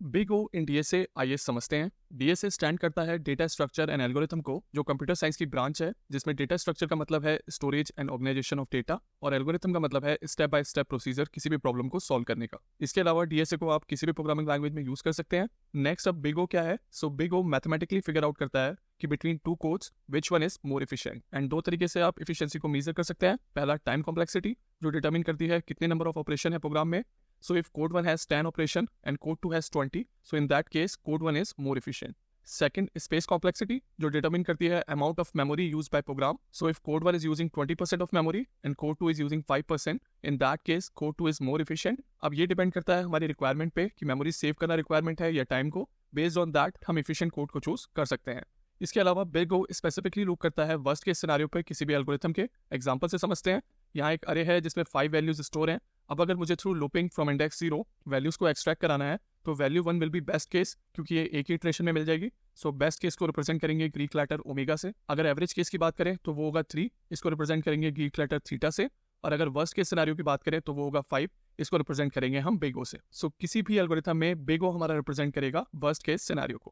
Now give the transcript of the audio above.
Big ओ इन DSA आइए समझते हैं। डीएसए स्टैंड करता है डेटा स्ट्रक्चर एंड एल्गोरिथम को, जो कंप्यूटर साइंस की ब्रांच है जिसमें डेटा स्ट्रक्चर का मतलब है storage and organisation of data और एल्गोरिथम का मतलब है स्टेप बाय स्टेप प्रोसीजर किसी भी प्रॉब्लम को सॉल्व करने का। इसके अलावा डीएसए को आप किसी भी प्रोग्रामिंग लैंग्वेज में यूज कर सकते हैं। नेक्स्ट अब बिग ओ क्या है? So big O mathematically figure out करता है कि between two codes which one is more efficient. And दो तरीके से आप एफिशिएंसी को मेजर कर सकते हैं। पहला टाइम कॉम्प्लेक्सिटी, जो डिटरमिन करती है कितने नंबर ऑफ ऑपरेशन है प्रोग्राम में। So if code 1 has 10 operation and code 2 has 20, so in that case code 1 is more efficient. Second, space complexity, जो determine करती है amount of memory used by program. So if code 1 is using 20% of memory and code 2 is using 5%, in that case code 2 is more efficient. अब ये depend करता है हमारी requirement पे कि memory save करना requirement है या time को। Based on that हम efficient code को choose कर सकते हैं। इसके अलावा बिग ओ स्पेसिफिकली लूप करता है वर्स्ट केस सिनेरियो पे किसी भी एल्गोरिथम के। एग्जांपल से समझते हैं। यहाँ एक अरे है जिसमें 5 वैल्यूज स्टोर हैं। अब अगर मुझे through looping from index 0 values को एक्सट्रैक्ट कराना है तो value 1 will be best case, क्योंकि ये एक ही इटरेशन में मिल जाएगी। सो बेस्ट केस को रिप्रेजेंट करेंगे ग्रीक लेटर ओमेगा से। अगर एवरेज केस की बात करें तो वो होगा 3, इसको रिप्रेजेंट करेंगे ग्रीक लेटर थीटा से। और अगर वर्स्ट केस सिनेरियो की बात करें तो वो होगा 5, इसको रिप्रेजेंट करेंगे हम बिग ओ से। सो किसी भी एल्गोरिथम में बिग ओ हमारा रिप्रेजेंट करेगा वर्स्ट केस सिनेरियो को।